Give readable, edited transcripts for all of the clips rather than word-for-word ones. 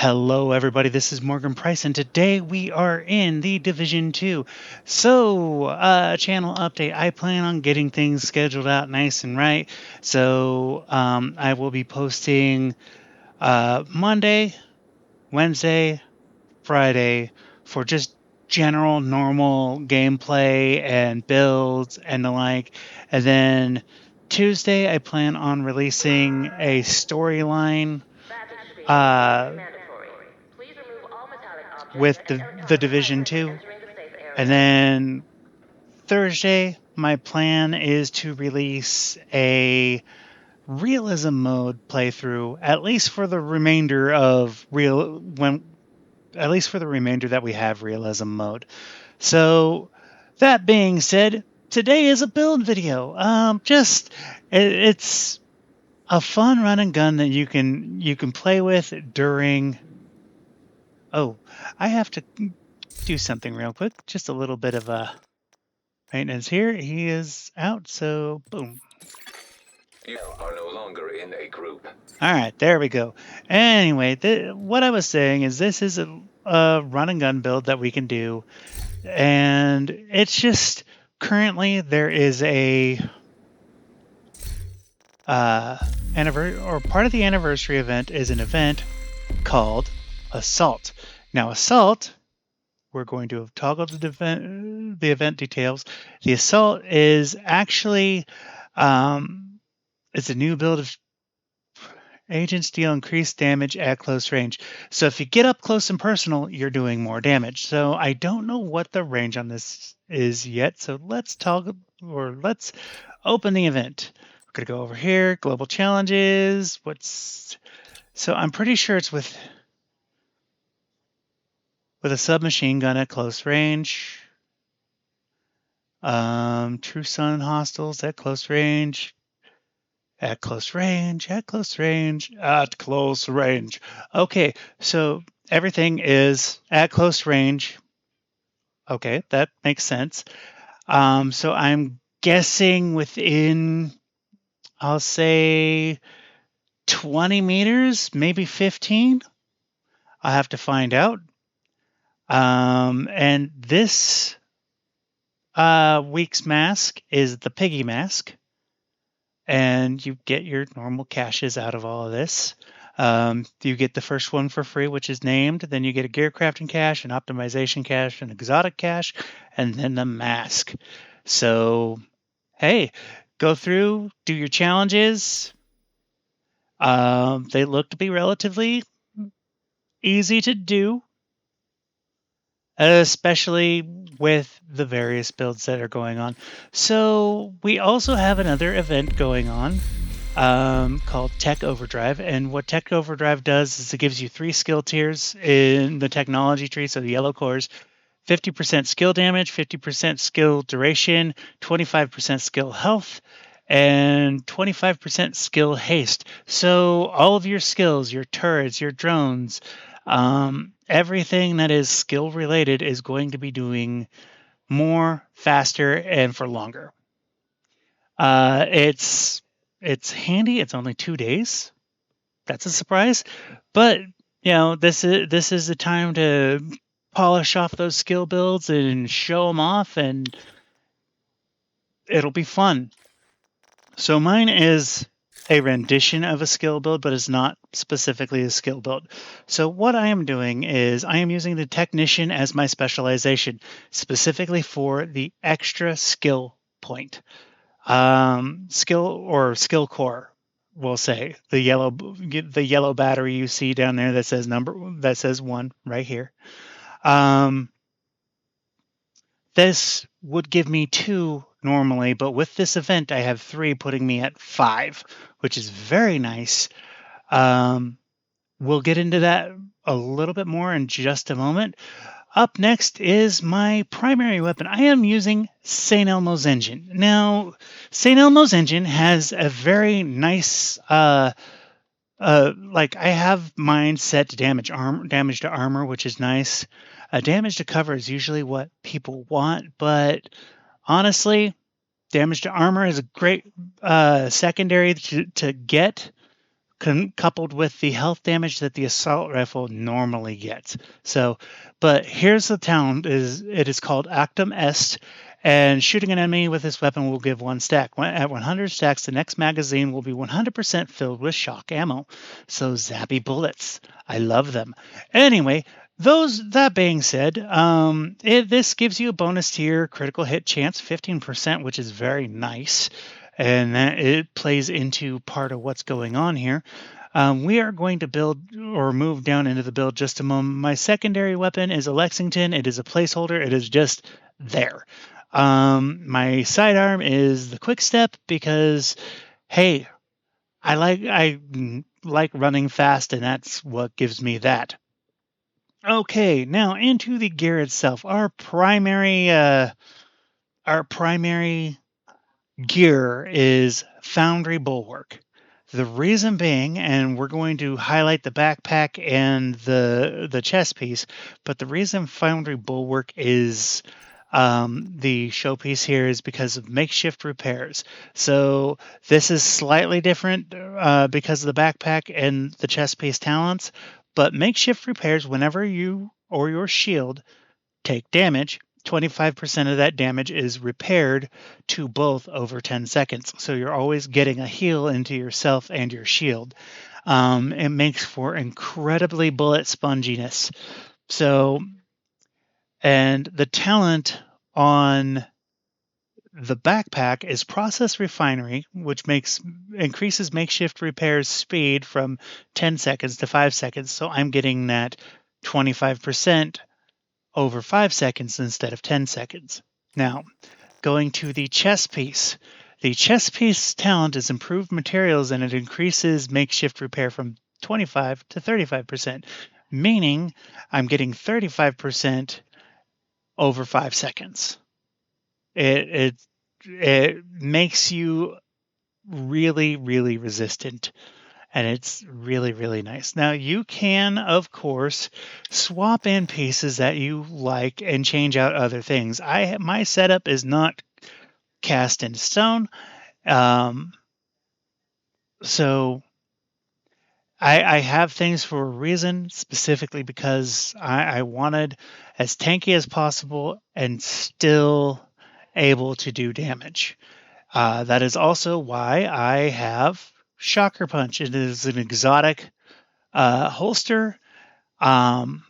Hello, everybody. This is Morgan Price, and today we are in the Division 2. So, channel update. I plan on getting things scheduled out nice and right. So, I will be posting Monday, Wednesday, Friday for just general, normal gameplay and builds and the like. And then Tuesday, I plan on releasing a storyline. Uh, with the Division 2. And then Thursday, my plan is to release a realism mode playthrough, at least for the remainder that we have realism mode. So that being said, today is a build video. It's a fun run and gun that you can play with during. Oh, I have to do something real quick. Just a little bit of maintenance here. He is out, so boom. You are no longer in a group. All right, there we go. Anyway, what I was saying is this is a run and gun build that we can do, and it's just currently there is a part of the anniversary event is an event called Assault. Now, Assault, we're going to toggle the event details. The Assault is actually it's a new build of agents deal increased damage at close range. So if you get up close and personal, you're doing more damage. So I don't know what the range on this is yet. So let's open the event. We're gonna go over here, global challenges. So I'm pretty sure it's with a submachine gun at close range. True Sun hostiles at close range. At close range. Okay, so everything is at close range. Okay, that makes sense. So I'm guessing within, I'll say 20 meters, maybe 15. I'll have to find out. And this week's mask is the piggy mask. And you get your normal caches out of all of this. You get the first one for free, which is named. Then you get a gear crafting cache, an optimization cache, an exotic cache, and then the mask. So, hey, go through, do your challenges. They look to be relatively easy to do, especially with the various builds that are going on. So we also have another event going on called Tech Overdrive. And what Tech Overdrive does is it gives you 3 skill tiers in the technology tree. So the yellow cores, 50% skill damage, 50% skill duration, 25% skill health, and 25% skill haste. So all of your skills, your turrets, your drones, everything that is skill related is going to be doing more, faster, and for longer. It's handy. It's only 2 days. That's a surprise, but this is the time to polish off those skill builds and show them off, and it'll be fun. So mine is a rendition of a skill build, but it's not specifically a skill build. So what I am doing is I am using the technician as my specialization, specifically for the extra skill point. Skill core, we'll say. The yellow battery you see down there that says 1 right here. This would give me 2 normally, but with this event, I have 3, putting me at 5, which is very nice. We'll get into that a little bit more in just a moment. Up next is my primary weapon. I am using St. Elmo's engine. Now, St. Elmo's engine has a very nice, I have mine set to damage to armor, which is nice. Damage to cover is usually what people want, but honestly, damage to armor is a great secondary to get coupled with the health damage that the assault rifle normally gets. So, but here's the talent: it is called Actum Est, and shooting an enemy with this weapon will give 1 stack. At 100 stacks, the next magazine will be 100% filled with shock ammo. So zappy bullets. I love them. Anyway, that being said, this gives you a bonus to your critical hit chance, 15%, which is very nice, and that it plays into part of what's going on here. We are going to build or move down into the build just a moment. My secondary weapon is a Lexington. It is a placeholder. It is just there. My sidearm is the Quick Step because, hey, I like running fast, and that's what gives me that. Okay, now into the gear itself. Our primary gear is Foundry Bulwark. The reason being, and we're going to highlight the backpack and the chest piece, but the reason Foundry Bulwark is the showpiece here is because of makeshift repairs. So this is slightly different because of the backpack and the chest piece talents, but makeshift repairs whenever you or your shield take damage, 25% of that damage is repaired to both over 10 seconds. So you're always getting a heal into yourself and your shield. It makes for incredibly bullet sponginess. So, and the talent on the backpack is Process Refinery, which increases makeshift repairs speed from 10 seconds to 5 seconds. So I'm getting that 25% over 5 seconds instead of 10 seconds. Now, going to the chest piece. The chest piece talent is improved materials, and it increases makeshift repair from 25 to 35%, meaning I'm getting 35% over 5 seconds. It makes you really, really resistant, and it's really, really nice. Now, you can, of course, swap in pieces that you like and change out other things. My setup is not cast in stone, so I have things for a reason, specifically because I wanted as tanky as possible and still able to do damage. That is also why I have Shocker Punch. It is an exotic holster. Um,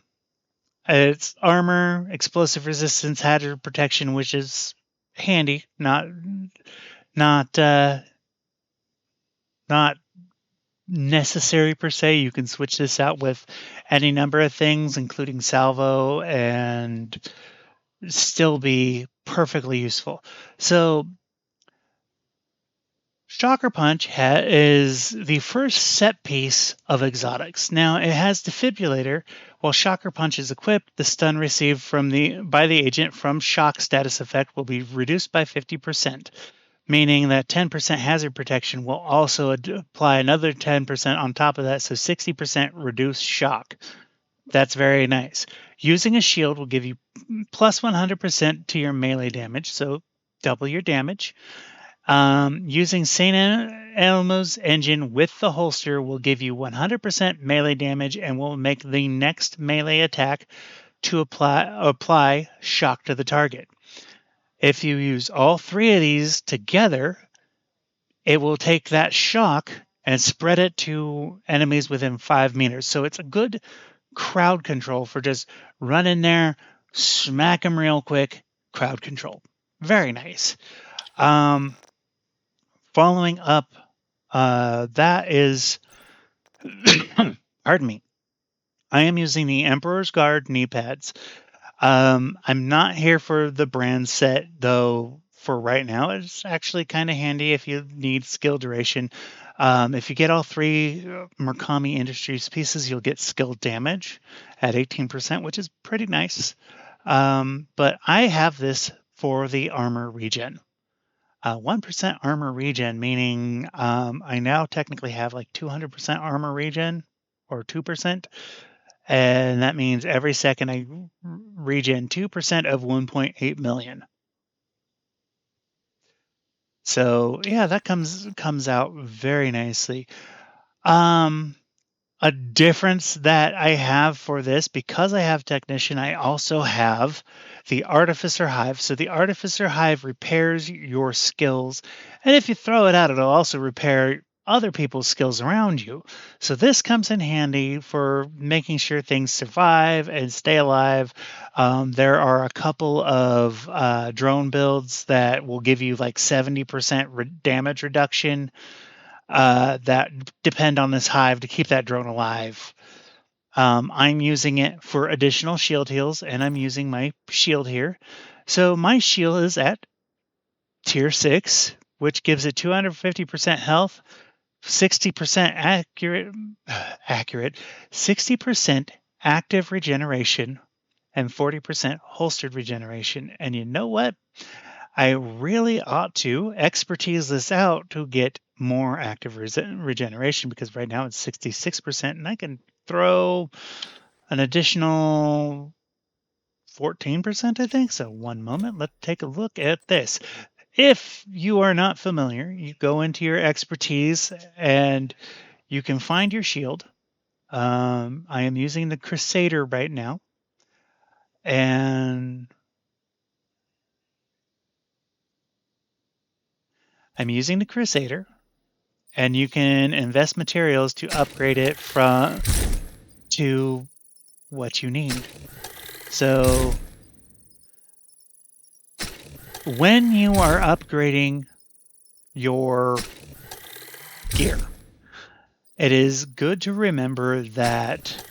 it's armor, explosive resistance, hazard protection, which is handy. Not not necessary per se. You can switch this out with any number of things, including salvo, and still be perfectly useful. So Shocker Punch is the first set piece of exotics. Now, it has Defibrillator. While Shocker Punch is equipped, the stun received by the agent from shock status effect will be reduced by 50%, meaning that 10% hazard protection will also apply another 10% on top of that, so 60% reduced shock. That's very nice. Using a shield will give you plus 100% to your melee damage, so double your damage. Using St. Elmo's engine with the holster will give you 100% melee damage and will make the next melee attack to apply shock to the target. If you use all three of these together, it will take that shock and spread it to enemies within 5 meters. So it's a good crowd control for just run in there, smack them real quick, crowd control. Very nice. Following up, that is, pardon me, I am using the Emperor's Guard knee pads. I'm not here for the brand set, though, for right now. It's actually kind of handy if you need skill duration. If you get all three Murakami Industries pieces, you'll get skill damage at 18%, which is pretty nice. But I have this for the armor regen. 1% armor regen, meaning I now technically have like 200% armor regen or 2%. And that means every second I regen 2% of 1.8 million. So yeah, that comes out very nicely. A difference that I have for this, because I have Technician, I also have the Artificer Hive. So the Artificer Hive repairs your skills, and if you throw it out, it'll also repair other people's skills around you. So this comes in handy for making sure things survive and stay alive. There are a couple of drone builds that will give you like 70% damage reduction that depend on this hive to keep that drone alive. I'm using it for additional shield heals, and I'm using my shield here. So my shield is at tier 6, which gives it 250% health, 60% accurate, 60% active regeneration, and 40% holstered regeneration. And you know what? I really ought to expertise this out to get more active regeneration, because right now it's 66%, and I can throw an additional 14%, I think. So one moment, let's take a look at this. If you are not familiar, you go into your expertise and you can find your shield. I am using the Crusader right now, and I'm using the Crusader, and you can invest materials to upgrade it to what you need. So when you are upgrading your gear, it is good to remember that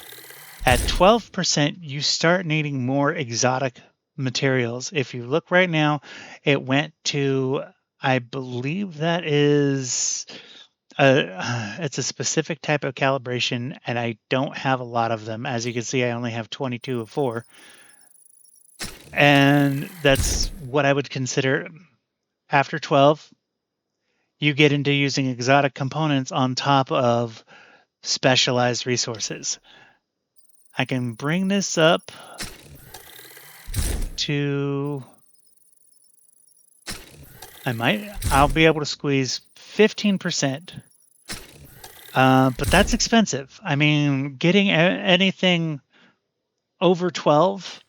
at 12%, you start needing more exotic materials. If you look right now, it went to, I believe that is, it's a specific type of calibration, and I don't have a lot of them. As you can see, I only have 22 of 4. And that's what I would consider after 12, you get into using exotic components on top of specialized resources. I can bring this up to, I'll be able to squeeze 15%. But that's expensive. I mean, getting anything over 12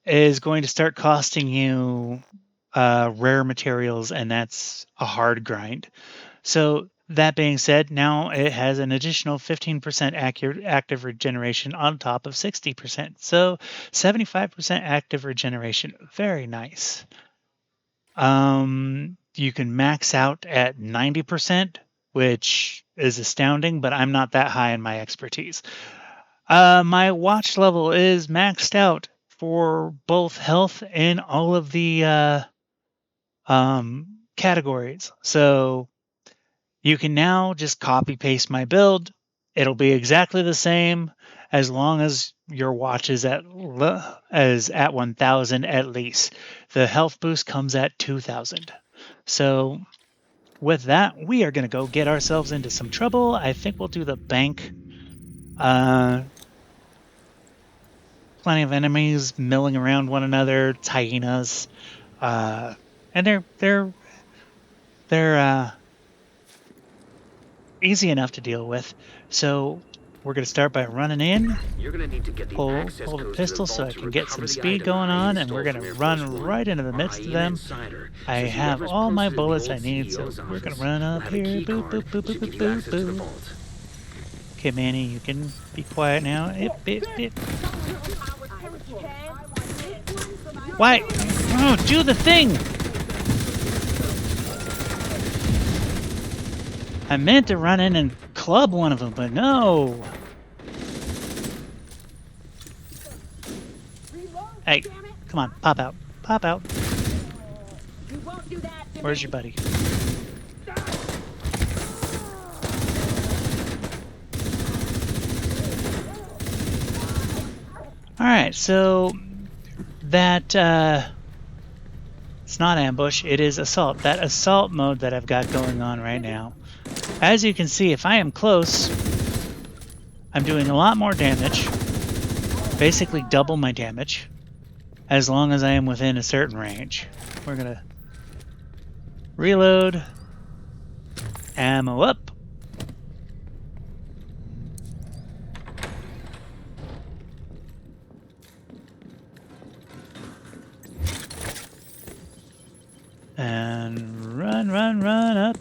is going to start costing you rare materials, and that's a hard grind. So that being said, now it has an additional 15% active regeneration on top of 60%. So 75% active regeneration. Very nice. You can max out at 90%, which is astounding, but I'm not that high in my expertise. My watch level is maxed out for both health and all of the categories. So you can now just copy paste my build. It'll be exactly the same as long as your watch is at 1,000 at least. The health boost comes at 2,000. So with that, we are going to go get ourselves into some trouble. I think we'll do the bank. Plenty of enemies milling around one another, hyenas, and they're easy enough to deal with. So we're going to start by running in. You're going to need to get the access Pull the codes pistol to the so I vault to can get recover some the speed item going on, I and we're stole going from to your run first one. right into the Our midst of IM them. insider I says have whoever's all my posted in the bullets old I need, so CEO's we're going to office run will up have a here. key Boop, boop, card boop, that boop, should boop, give you boop, access to the boop. vault. Okay, Manny, you can be quiet now. Why? Oh, do the thing! I meant to run in and club one of them, but no! Hey, come on, pop out. Pop out. Where's your buddy? Alright, so that, it's not ambush, it is assault. That assault mode that I've got going on right now. As you can see, if I am close, I'm doing a lot more damage. Basically double my damage, as long as I am within a certain range. We're gonna reload. Ammo up.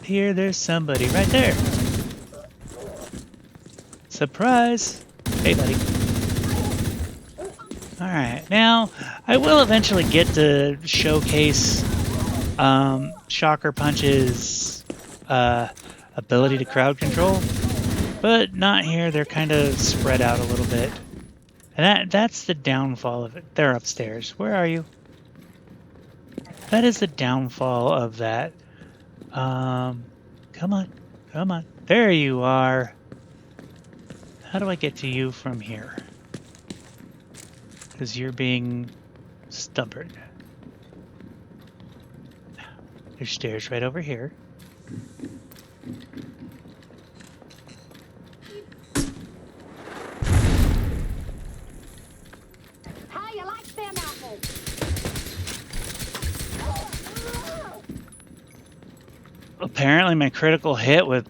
here, there's somebody right there. Surprise! Hey, buddy. Alright, now I will eventually get to showcase Shocker Punch's ability to crowd control, but not here. They're kind of spread out a little bit. And that's the downfall of it. They're upstairs. Where are you? That is the downfall of that. Come on. Come on. There you are. How do I get to you from here? Because you're being stubborn. There's stairs right over here. How you like them apples? Apparently my critical hit with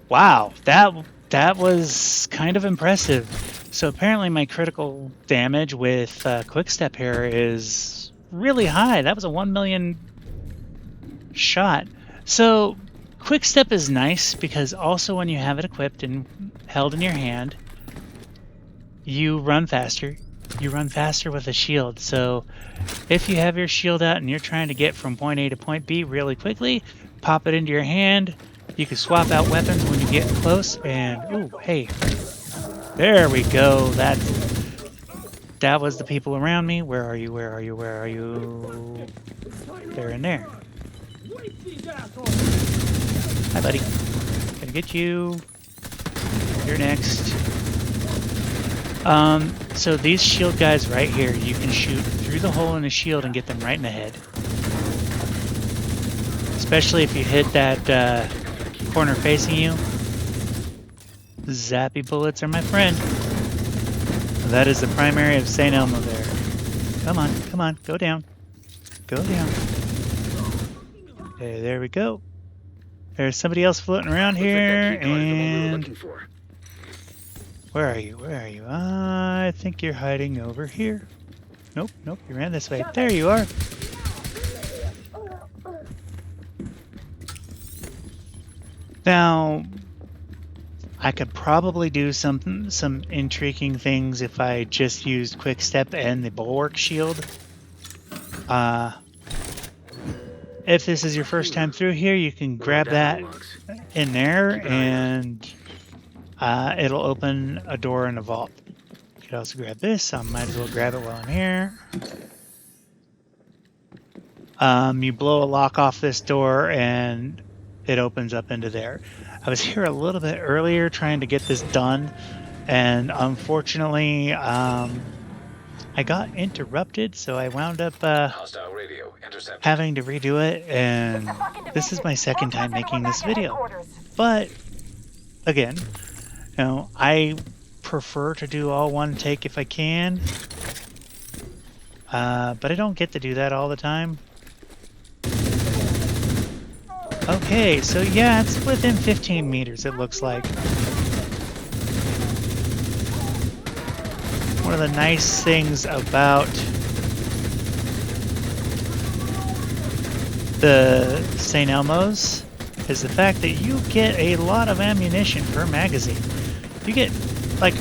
wow, that was kind of impressive. So apparently my critical damage with Quick Step here is really high. That was a 1 million shot. So Quick Step is nice because also when you have it equipped and held in your hand, you run faster. You run faster with a shield. So if you have your shield out and you're trying to get from point A to point B really quickly, pop it into your hand. You can swap out weapons when you get close, and ooh, hey, there we go. That was the people around me. Where are you? Where are you? Where are you? They're in there. Hi, buddy. Gonna get you. You're next. So these shield guys right here, you can shoot through the hole in the shield and get them right in the head. Especially if you hit that corner facing you. Zappy bullets are my friend. That is the primary of St. Elmo there. Come on, come on, go down. Go down. Okay, there we go. There's somebody else floating around here, and where are you? Where are you? I think you're hiding over here. Nope, nope, you ran this way. There you are. Now, I could probably do some intriguing things if I just used Quick Step and the Bulwark Shield. If this is your first time through here, you can grab that in there and it'll open a door in a vault. You could also grab this. I might as well grab it while I'm here. You blow a lock off this door and it opens up into there. I was here a little bit earlier trying to get this done, and unfortunately I got interrupted, so I wound up Hostile radio intercepted. having to redo it, and this is my second time making this video. But again, you know, I prefer to do all one take if I can, but I don't get to do that all the time. Okay, so yeah, it's within 15 meters, it looks like. One of the nice things about the St. Elmos is the fact that you get a lot of ammunition per magazine. You get, like,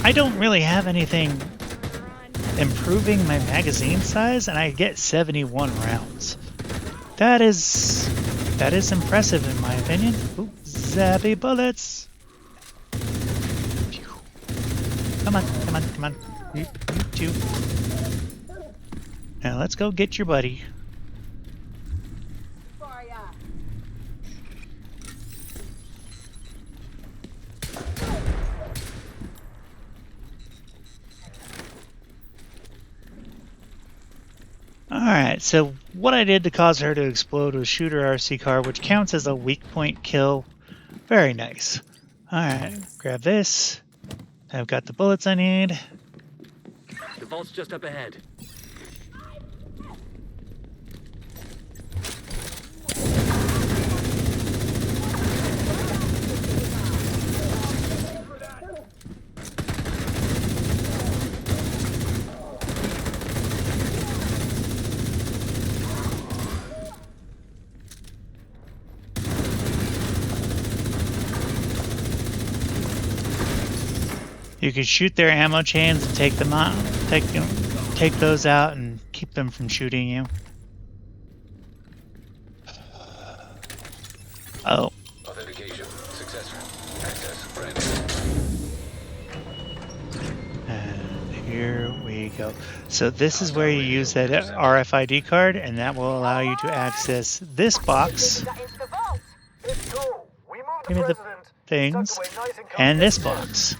I don't really have anything improving my magazine size, and I get 71 rounds. That is impressive in my opinion. Ooh, zappy bullets. Phew. Come on, come on, come on. You two. Now let's go get your buddy. Alright, so what I did to cause her to explode was shoot her RC car, which counts as a weak point kill. Very nice. Alright, grab this. I've got the bullets I need. The vault's just up ahead. You can shoot their ammo chains and take them out, take those out and keep them from shooting you. Oh. Authentication successful. Access granted. And here we go. So this is where you use that RFID card, and that will allow you to access this box. Give me the things, and this box.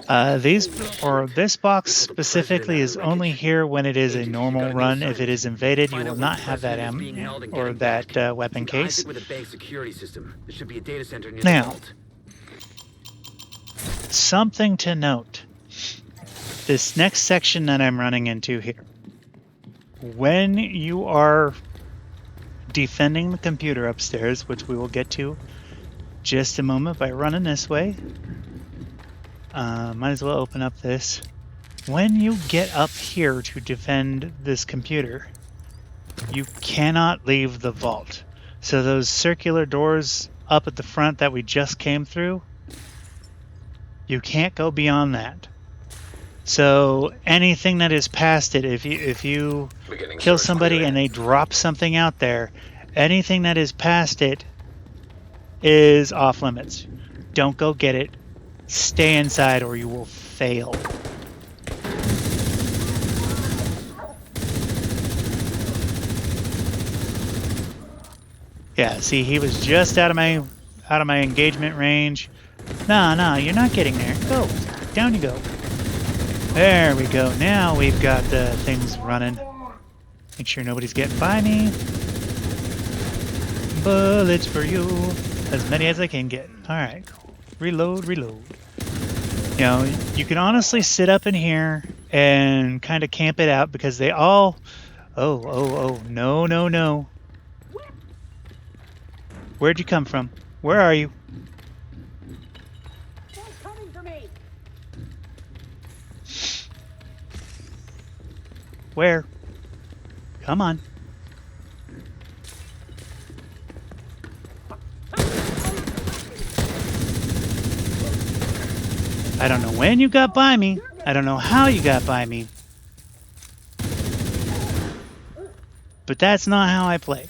This box specifically is only here when it is a normal run. If it is invaded, you will not have that ammo or that weapon case. Now, something to note. This next section that I'm running into here. When you are defending the computer upstairs, which we will get to just a moment by running this way. Might as well open up this. When you get up here to defend this computer, you cannot leave the vault. So those circular doors up at the front that we just came through, you can't go beyond that. So anything that is past it, if you kill somebody and they drop something out there, anything that is past it is off limits. Don't go get it. Stay inside or you will fail. Yeah, see, he was just out of my engagement range. No, you're not getting there. Go. Down you go. There we go. Now we've got the things running. Make sure nobody's getting by me. Bullets for you. As many as I can get. Alright. Reload. You know, you can honestly sit up in here and kind of camp it out because they all... Oh, no. Where'd you come from? Where are you? They're coming for me. Where? Come on. I don't know when you got by me. I don't know how you got by me. But that's not how I play.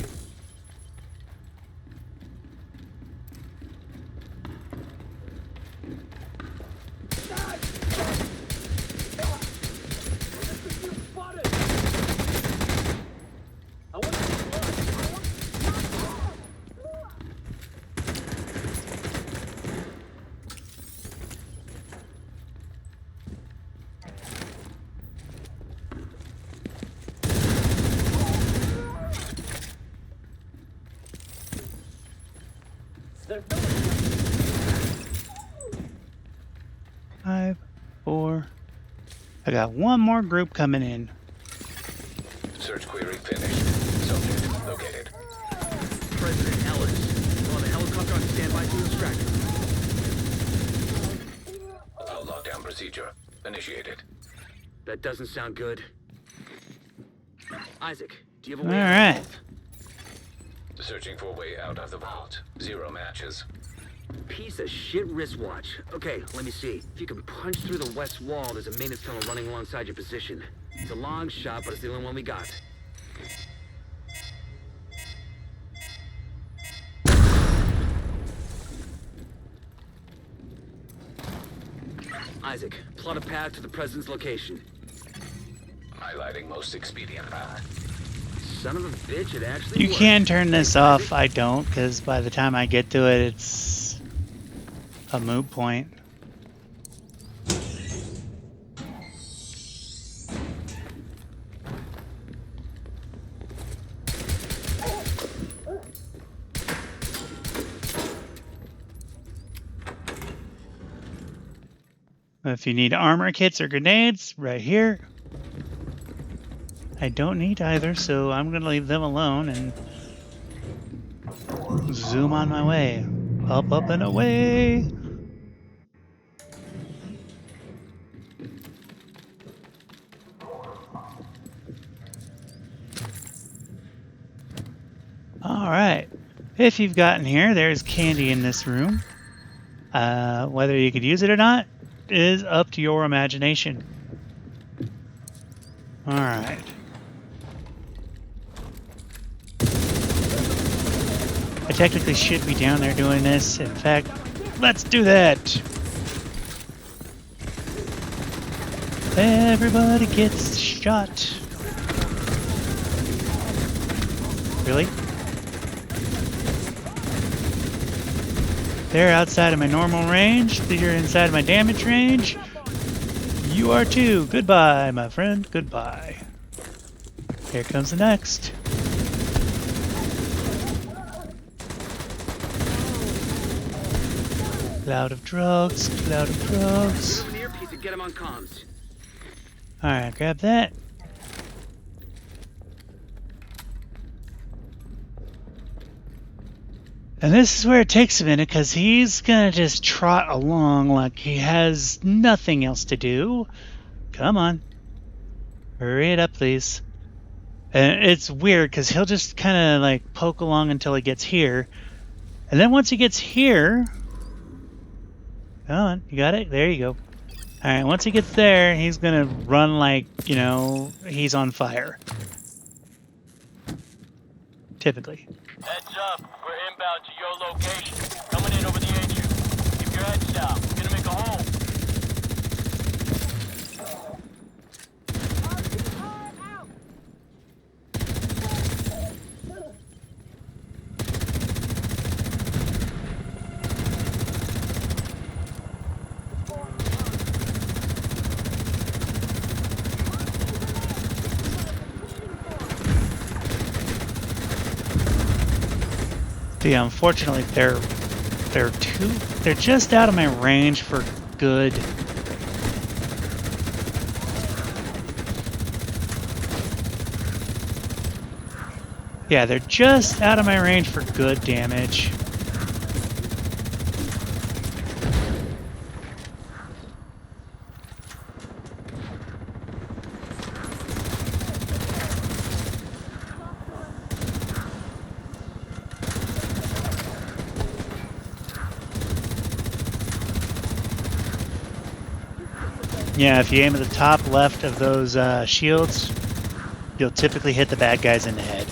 Five, 4. I got one more group coming in. Search query finished. Subject located. President Ellis. We're on a helicopter on standby to extract. Allow lockdown procedure initiated. That doesn't sound good. Isaac, do you have a All way right. out? Searching for a way out of the vault. 0 matches. Piece of shit wristwatch. Okay, let me see. If you can punch through the west wall, there's a maintenance tunnel running alongside your position. It's a long shot, but it's the only one we got. Isaac, plot a path to the president's location. Highlighting most expedient path. Son of a bitch, it actually You worked. can turn this Thanks, off. Isaac. I don't, because by the time I get to it, it's a moot point. If you need armor kits or grenades, right here. I don't need either, so I'm going to leave them alone and zoom on my way. Up, and away! Alright. If you've gotten here, there's candy in this room. Whether you could use it or not, is up to your imagination. All right. I technically should be down there doing this. In fact, let's do that. Everybody gets shot. Really? They're outside of my normal range. They're inside my damage range. You are too. Goodbye, my friend. Goodbye. Here comes the next. Cloud of drugs. Cloud of drugs. Move an earpiece and get him on comms. Alright, grab that. And this is where it takes a minute, because he's gonna just trot along like he has nothing else to do. Come on. Hurry it up, please. And it's weird, because he'll just kind of like poke along until he gets here. And then once he gets here... Come on, you got it? There you go. Alright, once he gets there, he's gonna run like, you know, he's on fire. Typically. Heads up, we're inbound to your location. Coming in over the HU. Keep your heads down. We're gonna make a hole. Yeah, unfortunately, they're just out of my range for good. Yeah, they're just out of my range for good damage. Yeah, if you aim at the top left of those shields, you'll typically hit the bad guys in the head.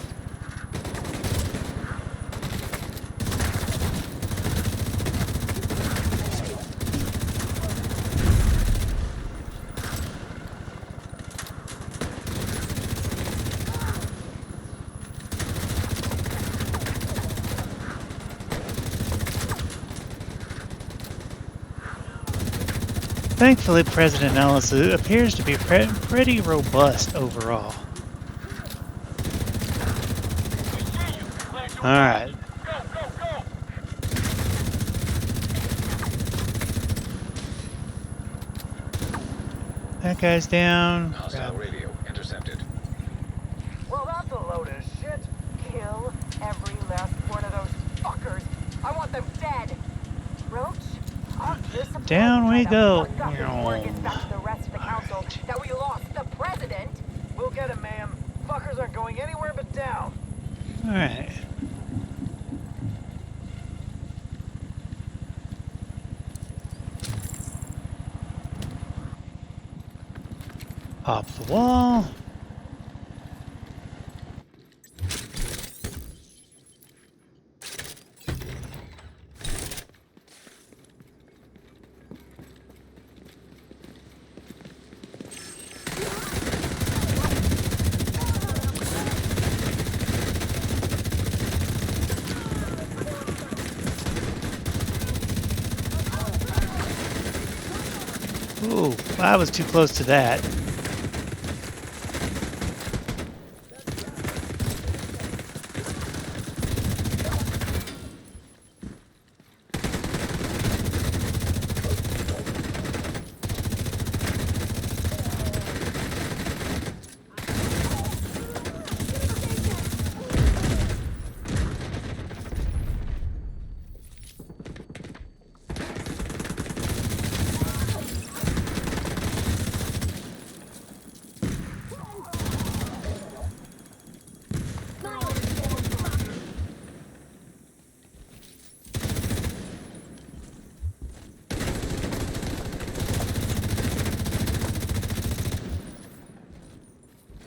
Thankfully, President Ellis appears to be pretty robust overall. Alright. That guy's down. Hostile radio intercepted. Well, that's a load of shit. Kill every last one of those fuckers. I want them dead. Roach, I'll discipline Down we the go. fuck up before it gets back to the rest of the council that we lost the president. We'll get him, ma'am. Fuckers aren't going anywhere but down. Alright. Pop the wall. Ooh, I was too close to that.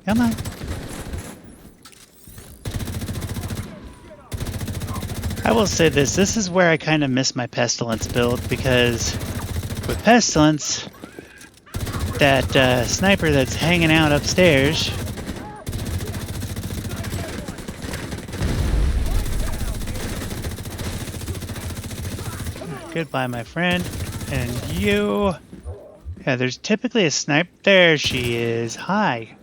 Come on. I will say this. This is where I kind of miss my Pestilence build, because with Pestilence, that sniper that's hanging out upstairs, goodbye, my friend. And you. Yeah, there's typically a snipe. There she is. Hi.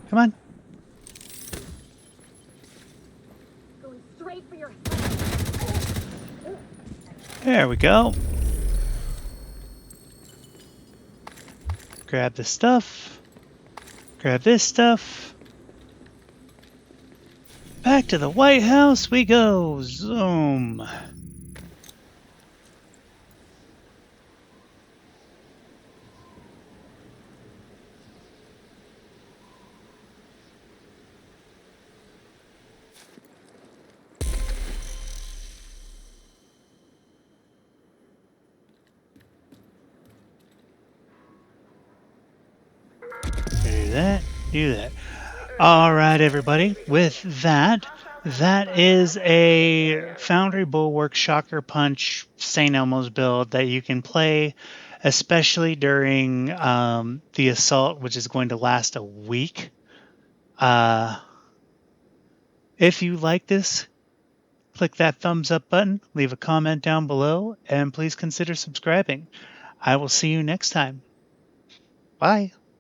Come on. Going straight for your There we go. Grab the stuff. Grab this stuff. Back to the White House we go. Zoom. Do that. Do that. All right, everybody. With that, that is a Foundry Bulwark Shocker Punch St. Elmo's build that you can play, especially during the assault, which is going to last a week. If you like this, click that thumbs up button, leave a comment down below, and please consider subscribing. I will see you next time. Bye.